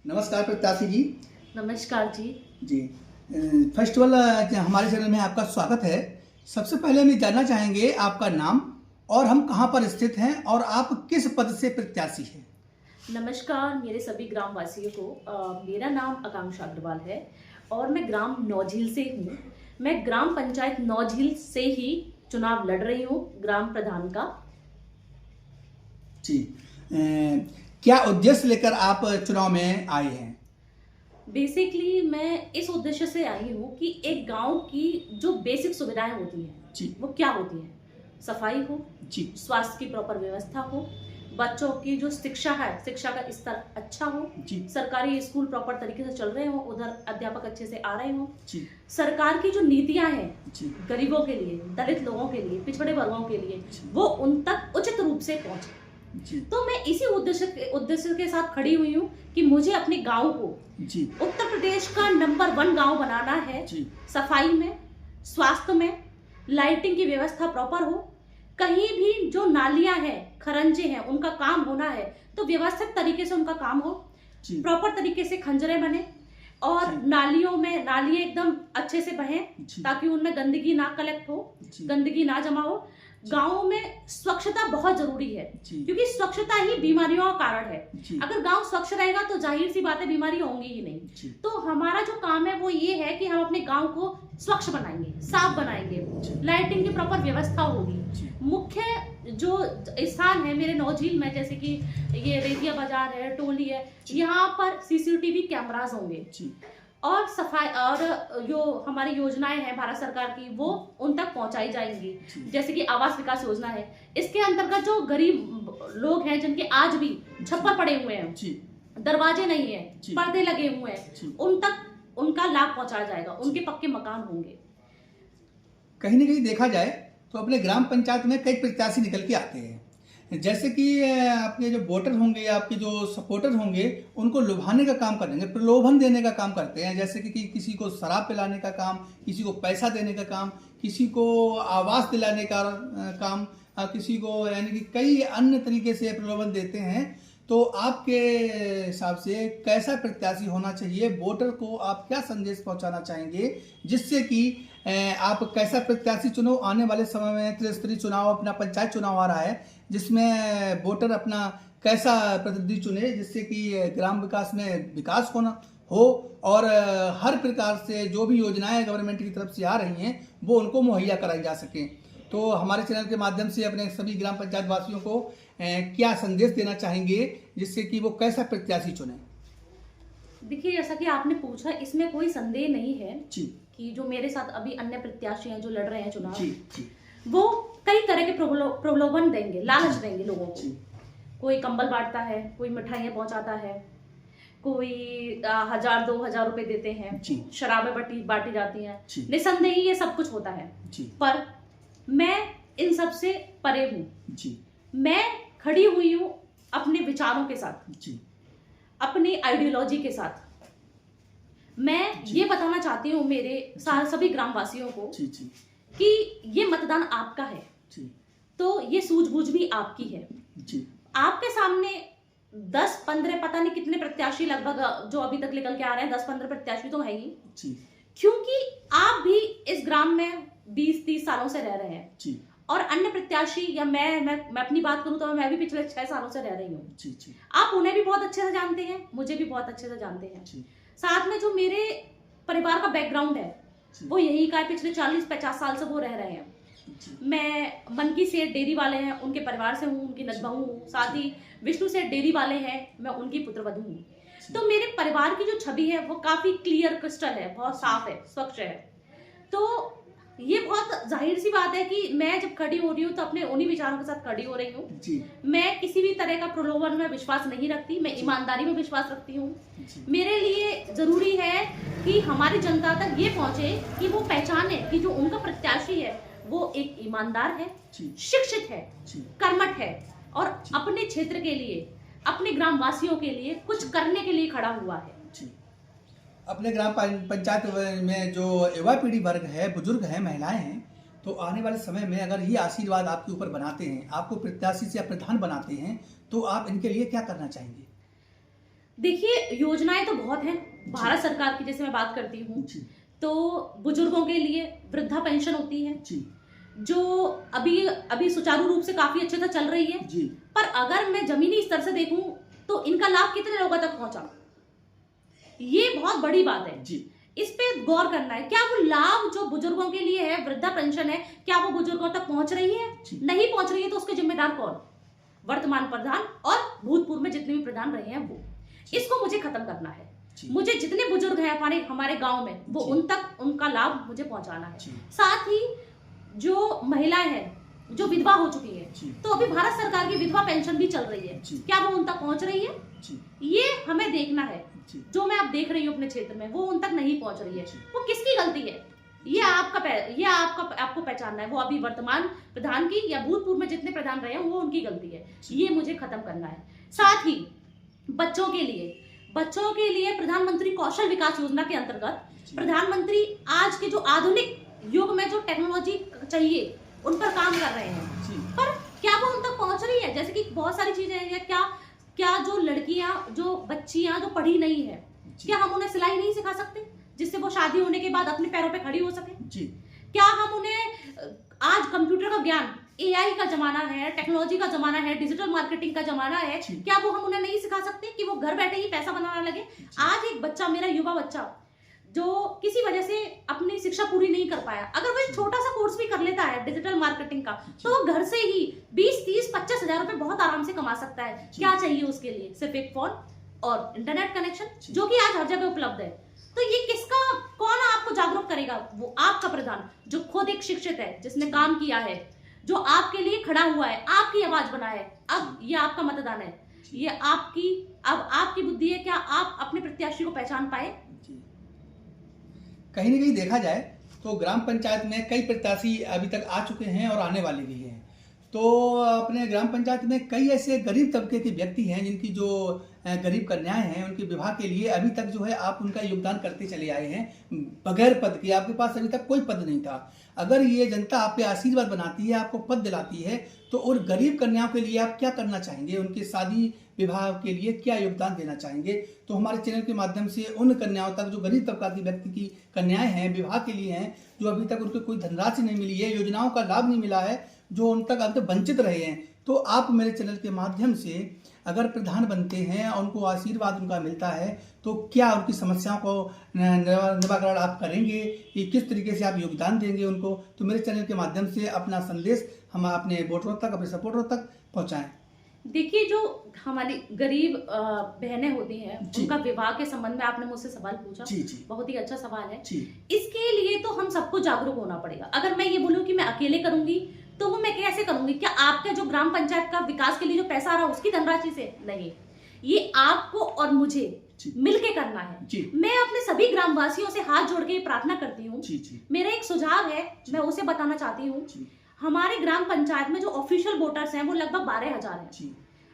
नमस्कार प्रत्याशी जी। नमस्कार जी। जी फर्स्ट ऑफ ऑल हमारे चैनल में आपका स्वागत है। सबसे पहले हम ये जानना चाहेंगे आपका नाम और हम कहाँ पर स्थित हैं और आप किस पद से प्रत्याशी हैं। नमस्कार मेरे सभी ग्राम वासियों को। मेरा नाम आकांक्षा अग्रवाल है और मैं ग्राम नौझील से हूँ। मैं ग्राम पंचायत नौझील से ही चुनाव लड़ रही हूँ, ग्राम प्रधान का। जी क्या उद्देश्य लेकर आप चुनाव में आए हैं। बेसिकली मैं इस उद्देश्य से आई हूँ कि एक गांव की जो बेसिक सुविधाएं होती हैं जी वो क्या होती हैं। सफाई हो जी स्वास्थ्य की प्रॉपर व्यवस्था हो, बच्चों की जो शिक्षा है, शिक्षा का स्तर अच्छा हो, जी सरकारी स्कूल प्रॉपर तरीके से चल रहे हो, उधर अध्यापक अच्छे से आ रहे हो, जी सरकार की जो नीतियां हैं जी गरीबों के लिए, दलित लोगों के लिए, पिछड़े वर्गों के लिए, वो उन तक उचित रूप से पहुंचे। जी तो मैं इसी उद्देश्य के साथ खड़ी हुई हूँ कि मुझे अपने गांव को जी उत्तर प्रदेश का नंबर 1 गांव बनाना है। जी सफाई में, स्वास्थ्य में, लाइटिंग की व्यवस्था प्रॉपर हो, कहीं भी जो नालियां हैं, खरंजे हैं, उनका काम होना है तो व्यवस्थित तरीके से उनका काम हो, जी प्रॉपर तरीके से खंजरे बने और जी। नालियों में नालियां एकदम अच्छे से बहें जी। ताकि उनमें गंदगी ना कलेक्ट हो, जी। गंदगी ना जमा हो। गाँव में स्वच्छता बहुत जरूरी है जी। क्योंकि स्वच्छता ही बीमारियों का कारण है। जी। अगर गांव स्वच्छ रहेगा तो जाहिर सी बात है बीमारी होंगी ही नहीं। जी। तो हमारा जो काम है वो ये है कि हम अपने गांव को स्वच्छ बनाएंगे, साफ बनाएंगे, लाइटिंग की प्रॉपर व्यवस्था होगी। मुख्य जो स्थान है मेरे नौझील में, जैसे कि ये रेतिया बाजार है, टोली है, यहाँ पर सीसीटीवी कैमरास होंगे और सफाई और जो हमारी योजनाएं हैं भारत सरकार की वो उन तक पहुंचाई जाएंगी। जैसे कि आवास विकास योजना है, इसके अंतर्गत जो गरीब लोग हैं जिनके आज भी छप्पर पड़े हुए हैं, दरवाजे नहीं है, पर्दे लगे हुए हैं, उन तक उनका लाभ पहुंचाया जाएगा, उनके पक्के मकान होंगे। कहीं ना कहीं देखा जाए तो अपने ग्राम पंचायत में कई प्रत्याशी निकल के आते हैं, जैसे कि आपके जो वोटर होंगे या आपके जो सपोर्टर होंगे उनको लुभाने का काम करेंगे, प्रलोभन देने का काम करते हैं। जैसे कि किसी को शराब पिलाने का काम, किसी को पैसा देने का काम, किसी को आवास दिलाने का काम, किसी को यानी कि कई अन्य तरीके से प्रलोभन देते हैं। तो आपके हिसाब से कैसा प्रत्याशी होना चाहिए, वोटर को आप क्या संदेश पहुंचाना चाहेंगे जिससे कि आप कैसा प्रत्याशी चुनो। आने वाले समय में त्रिस्तरीय चुनाव, अपना पंचायत चुनाव आ रहा है जिसमें वोटर अपना कैसा प्रतिनिधि चुने जिससे कि ग्राम विकास में विकास होना हो और हर प्रकार से जो भी योजनाएं गवर्नमेंट की तरफ से आ रही हैं वो उनको मुहैया कराई जा सकें। तो हमारे चैनल के माध्यम से अपने सभी ग्राम पंचायत वासियों को क्या संदेश देना चाहेंगे जिससे कि वो कैसा प्रत्याशी चुने। देखिए, जैसा कि आपने पूछा, इसमें कोई संदेह नहीं है जी कि जो मेरे साथ अभी अन्य प्रत्याशी हैं जो लड़ रहे हैं चुनाव, जी जी वो कई तरह के प्रलोभन देंगे, लालच देंगे लोगों को। कोई कंबल बांटता है, कोई मिठाइयाँ पहुंचाता है, कोई 1000-2000 रुपए देते हैं, शराबें बांटी जाती हैं। निसंदेह ये सब कुछ होता है, पर मैं इन सब से परे हूँ। मैं खड़ी हुई हूँ अपने विचारों के साथ, अपनी आइडियोलॉजी के साथ। मैं ये बताना चाहती हूँ मेरे सभी ग्रामवासियों को कि ये मतदान आपका है, तो ये सूझबूझ भी आपकी है। आपके सामने 10-15 पता नहीं कितने प्रत्याशी लगभग जो अभी तक निकल के आ रहे हैं, 10-15 प्रत्याशी तो है ही, क्योंकि आप भी इस ग्राम में 20-30 सालों से रह रहे हैं और अन्य प्रत्याशी या मैं अपनी बात करूं तो मैं भी पिछले 6 सालों से रह रही हूँ। आप उन्हें भी बहुत अच्छे से जानते हैं, मुझे भी बहुत अच्छे से जानते हैं। साथ में जो मेरे परिवार का बैकग्राउंड है वो यही का है, पिछले 40-50 साल से वो रह रहे हैं। मैं मनकी सेठ डेयरी वाले हैं उनके परिवार से हूँ, उनकी नतबहू हूँ। साथ ही विष्णु सेठ डेयरी वाले हैं, मैं उनकी पुत्रवधू हूँ। तो मेरे परिवार की जो छवि है वो काफी क्लियर क्रिस्टल है, बहुत साफ है, स्वच्छ है। तो ये बहुत जाहिर सी बात है कि मैं जब खड़ी हो रही हूँ तो अपने उन्हीं विचारों के साथ खड़ी हो रही हूँ। मैं किसी भी तरह का प्रलोभन में विश्वास नहीं रखती, मैं ईमानदारी में विश्वास रखती हूँ। मेरे लिए जरूरी है कि हमारी जनता तक ये पहुंचे कि वो पहचाने कि जो उनका प्रत्याशी है वो एक ईमानदार है, शिक्षित है, कर्मठ है और अपने क्षेत्र के लिए, अपने ग्रामवासियों के लिए कुछ करने के लिए खड़ा हुआ है। अपने ग्राम पंचायत में जो युवा पीढ़ी वर्ग है, बुजुर्ग हैं, महिलाएं हैं, तो आने वाले समय में अगर ये आशीर्वाद आपके ऊपर बनाते हैं, आपको प्रत्याशी से प्रधान बनाते हैं, तो आप इनके लिए क्या करना चाहेंगे। देखिए, योजनाएं तो बहुत हैं भारत सरकार की। जैसे मैं बात करती हूँ तो बुजुर्गों के लिए वृद्धा पेंशन होती है जो अभी सुचारू रूप से काफी अच्छे से चल रही है पर अगर मैं जमीनी स्तर से देखूं तो इनका लाभ कितने लोगों तक पहुंचा, ये बहुत बड़ी बात है। इस पे गौर करना है, क्या वो लाभ जो बुजुर्गों के लिए है, वृद्धा पेंशन है, क्या वो बुजुर्गों तक पहुंच रही है? नहीं पहुंच रही है तो उसके जिम्मेदार कौन? वर्तमान प्रधान और भूतपूर्व में जितने भी प्रधान रहे हैं वो। इसको मुझे खत्म करना है। मुझे जितने बुजुर्ग हैं हमारे गांव में वो उन तक उनका लाभ मुझे पहुंचाना है। साथ ही जो महिलाएं हैं जो विधवा हो चुकी है तो अभी भारत सरकार की विधवा पेंशन भी चल रही है, क्या वो उन तक पहुंच रही है? ये हमें देखना है। जो मैं अब देख रही हूँ अपने क्षेत्र में वो उन तक नहीं पहुंच रही है। वो किसकी गलती है? ये आपको पहचानना है। वो अभी वर्तमान प्रधान की या भूतपूर्व में जितने प्रधान रहे हैं वो उनकी गलती है। ये मुझे खत्म करना है। साथ ही बच्चों के लिए प्रधानमंत्री कौशल विकास योजना के अंतर्गत प्रधानमंत्री आज के जो आधुनिक युग में जो टेक्नोलॉजी चाहिए उन पर काम कर रहे हैं, पर क्या वो उन तक पहुंच रही है? जैसे कि बहुत सारी चीजें हैं। क्या जो लड़कियां, जो बच्चियां जो पढ़ी नहीं है, क्या हम उन्हें सिलाई नहीं सिखा सकते जिससे वो शादी होने के बाद अपने पैरों पे खड़ी हो सके? क्या हम उन्हें, आज कंप्यूटर का ज्ञान, एआई का जमाना है, टेक्नोलॉजी का जमाना है, डिजिटल मार्केटिंग का जमाना है, क्या वो हम उन्हें नहीं सिखा सकते कि वो घर बैठे ही पैसा बनाना लगे? आज एक बच्चा, मेरा युवा बच्चा जो किसी वजह से अपनी शिक्षा पूरी नहीं कर पाया, अगर वो एक छोटा सा कोर्स भी कर लेता है डिजिटल मार्केटिंग का तो वो घर से ही 20, 30, 25 हजार रुपए बहुत आराम से कमा सकता है। क्या चाहिए उसके लिए? सिर्फ एक फोन और इंटरनेट कनेक्शन जो कि आज हर जगह उपलब्ध है। तो ये कौन आपको जागरूक करेगा? वो आपका प्रधान जो खुद एक शिक्षित है, जिसने काम किया है, जो आपके लिए खड़ा हुआ है, आपकी आवाज बना है। अब ये आपका मतदान है, ये आपकी बुद्धि है। क्या आप अपने प्रत्याशी को पहचान पाए? कहीं ना कहीं देखा जाए तो ग्राम पंचायत में कई प्रत्याशी अभी तक आ चुके हैं और आने वाले भी हैं। तो अपने ग्राम पंचायत में कई ऐसे गरीब तबके के व्यक्ति हैं जिनकी जो गरीब कन्याएं हैं उनके विवाह के लिए अभी तक जो है आप उनका योगदान करते चले आए हैं बगैर पद के। आपके पास अभी तक कोई पद नहीं था। अगर ये जनता आप पे आशीर्वाद बनाती है, आपको पद दिलाती है, तो और गरीब कन्याओं के लिए आप क्या करना चाहेंगे? उनके शादी विवाह के लिए क्या योगदान देना चाहेंगे? तो हमारे चैनल के माध्यम से उन कन्याओं तक जो गरीब तबका की व्यक्ति की कन्याएं हैं, विवाह के लिए हैं, जो अभी तक उनको कोई धनराशि नहीं मिली है, योजनाओं का लाभ नहीं मिला है, जो उन तक अब तक वंचित रहे हैं, तो आप मेरे चैनल के माध्यम से अगर प्रधान बनते हैं और उनको आशीर्वाद उनका मिलता है तो क्या उनकी समस्याओं को निवारण आप करेंगे कि किस तरीके से आप योगदान देंगे उनको? तो मेरे चैनल के माध्यम से अपना संदेश हम अपने वोटरों तक, अपने सपोर्टरों तक पहुंचाएं। देखिए, जो हमारी गरीब बहनें होती हैं उनका विवाह के संबंध में आपने मुझसे सवाल पूछा। बहुत ही अच्छा सवाल है। इसके लिए तो हम सबको जागरूक होना पड़ेगा। अगर मैं ये बोलूं कि मैं अकेले करूंगी तो वो मैं कैसे करूंगी? क्या आपके जो ग्राम पंचायत का विकास के लिए जो पैसा आ रहा है उसकी धनराशि से? नहीं, ये आपको और मुझे मिलके करना है। मैं अपने सभी ग्रामवासियों से हाथ जोड़ के प्रार्थना करती हूँ। मेरा एक सुझाव है, मैं उसे बताना चाहती हूँ। हमारे ग्राम पंचायत में जो ऑफिशियल वोटर्स हैं वो लगभग 12,000 हैं।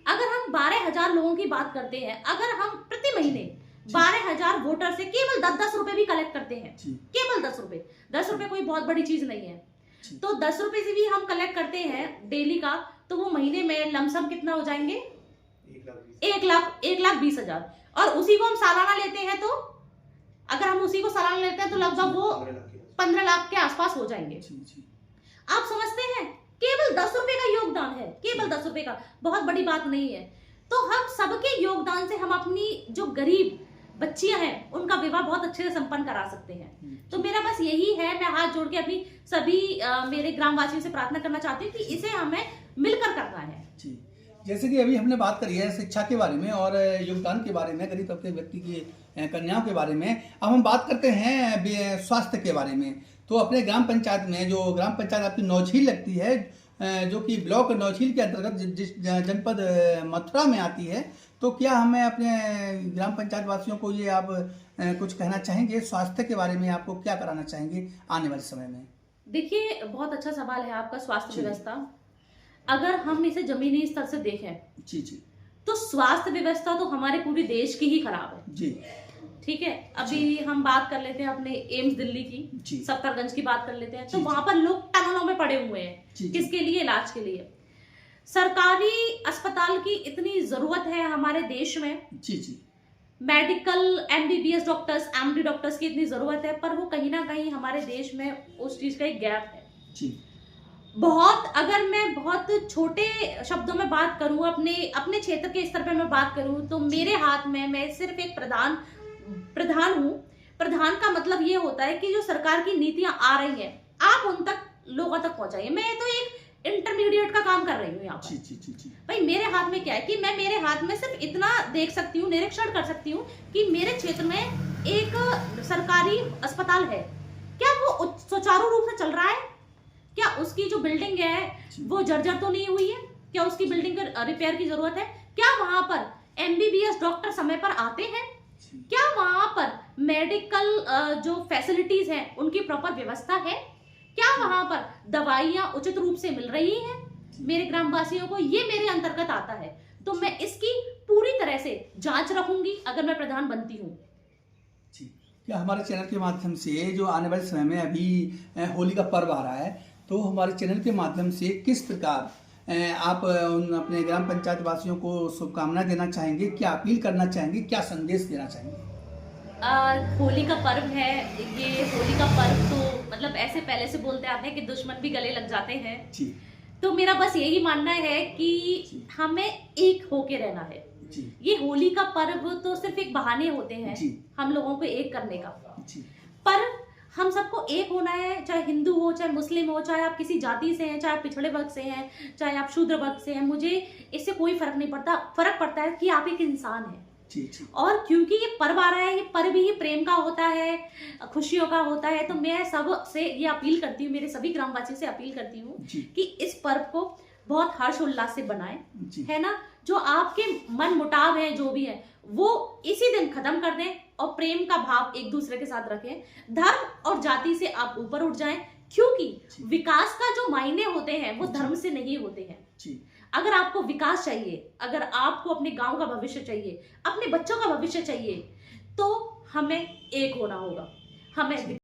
अगर हम 12,000 लोगों की बात करते हैं, अगर हम प्रति महीने 12,000 वोटर से केवल 10-10 रुपए भी कलेक्ट करते हैं, केवल 10 रुपए, 10 रुपए कोई बहुत बड़ी चीज नहीं है, तो 10 रुपए से भी हम कलेक्ट करते हैं डेली का, तो वो महीने में लमसम कितना हो जाएंगे? 1,20,000। और उसी को हम सालाना लेते हैं तो अगर हम उसी को सालाना लेते हैं तो लगभग वो 15 लाख के आसपास हो जाएंगे। आप समझते हैं, केवल 10 रुपए का योगदान है, केवल 10 रुपए का, बहुत बड़ी बात नहीं है। तो हम सबके योगदान से हम अपनी जो गरीब बच्चियां हैं उनका विवाह बहुत अच्छे से संपन्न करा सकते हैं। तो मेरा बस यही है, मैं हाथ जोड़ के अपनी सभी मेरे ग्रामवासियों से प्रार्थना करना चाहती हूँ कि इसे हमें मिलकर करना है। जैसे कि अभी हमने बात करी है शिक्षा के बारे में और योगदान के बारे में, गरीब तबके व्यक्ति की कन्याओं के बारे में। अब हम बात करते हैं स्वास्थ्य के बारे में। तो अपने ग्राम पंचायत में, जो ग्राम पंचायत आपकी नौझील लगती है, जो कि ब्लॉक नौझील के अंतर्गत जिस जनपद मथुरा में आती है, तो क्या हमें अपने ग्राम पंचायत वासियों को ये आप कुछ कहना चाहेंगे? स्वास्थ्य के बारे में आपको क्या कराना चाहेंगे आने वाले समय में? देखिए, बहुत अच्छा सवाल है आपका। स्वास्थ्य व्यवस्था, अगर हम इसे जमीनी स्तर से देखें तो स्वास्थ्य व्यवस्था तो हमारे पूरे देश की ही खराब है। ठीक है, अभी हम बात कर लेते हैं अपने एम्स दिल्ली की, सफदरगंज की बात कर लेते हैं, तो वहां पर लोग टनलों में पड़े हुए हैं। किसके लिए? इलाज के लिए। सरकारी अस्पताल की इतनी जरूरत है हमारे देश में, medical MBBS doctors, MD doctors की इतनी जरूरत है, पर वो कहीं ना कहीं हमारे देश में उस चीज का एक गैप है जी। बहुत। अगर मैं बहुत छोटे शब्दों में बात करूं, अपने क्षेत्र के स्तर पे मैं बात करूं, तो मेरे हाथ में, मैं सिर्फ एक प्रधान हूं। प्रधान का मतलब ये होता है कि जो सरकार की नीतियां आ रही हैं, आप उन तक, लोगों तक पहुंचाइए। मैं तो एक इंटरमीडिएट का काम कर रही हूँ यहाँ पर। जी। भाई मेरे हाथ में क्या है कि मैं, मेरे हाथ में सिर्फ इतना देख सकती हूँ, निरीक्षण कर सकती हूँ कि मेरे क्षेत्र में एक सरकारी अस्पताल है, क्या वो सुचारू रूप से चल रहा है? क्या उसकी जो बिल्डिंग है वो जर्जर तो नहीं हुई है? क्या उसकी बिल्डिंग रिपेयर की जरूरत है? क्या वहां पर MBBS डॉक्टर समय पर आते हैं? क्या वहां पर मेडिकल जो फैसिलिटीज हैं उनकी प्रॉपर व्यवस्था है? क्या वहां पर दवाइयां उचित रूप से मिल रही हैं मेरे ग्रामवासियों को? ये मेरे अंतर्गत आता है, तो मैं इसकी पूरी तरह से जांच रखूंगी अगर मैं प्रधान बनती हूँ। क्या हमारे चैनल के माध्यम से जो आने वाले समय में अभी होली का पर्व आ रहा है, तो हमारे चैनल के माध्यम से किस प्रकार आप उन अपने ग्राम पंचायत वासियों को शुभकामनाएं देना चाहेंगे, क्या अपील करना चाहेंगे, क्या संदेश देना चाहेंगे? होली का पर्व है ये। होली का पर्व तो मतलब ऐसे पहले से बोलते आते हैं कि दुश्मन भी गले लग जाते हैं जी। तो मेरा बस यही मानना है कि हमें एक होके रहना है जी। ये होली का पर्व तो सिर्फ एक बहाने होते हैं जी। हम लोगों को एक करने का जी। पर हम सबको एक होना है, चाहे हिंदू हो, चाहे मुस्लिम हो, चाहे आप किसी जाति से हैं, चाहे आप पिछड़े वर्ग से हैं, चाहे आप शूद्र वर्ग से हैं, मुझे इससे कोई फर्क नहीं पड़ता। फर्क पड़ता है कि आप एक इंसान हैं। जी। और क्योंकि ये पर्व आ रहा है, ये पर्व ही प्रेम का होता है, खुशियों का होता है, तो मैं सब से ये अपील करती हूँ, मेरे सभी ग्रामवासियों से अपील करती हूँ कि इस पर्व को बहुत हर्ष उल्लास से बनाएं, है ना। जो आपके मन मुटाव है, जो भी है, वो इसी दिन खत्म कर दें और प्रेम का भाव एक दूसरे के साथ रखें। धर्म और जाति से आप ऊपर उठ जाएं, क्योंकि विकास का जो मायने होते हैं वो धर्म से नहीं होते हैं। अगर आपको विकास चाहिए, अगर आपको अपने गांव का भविष्य चाहिए, अपने बच्चों का भविष्य चाहिए, तो हमें एक होना होगा। हमें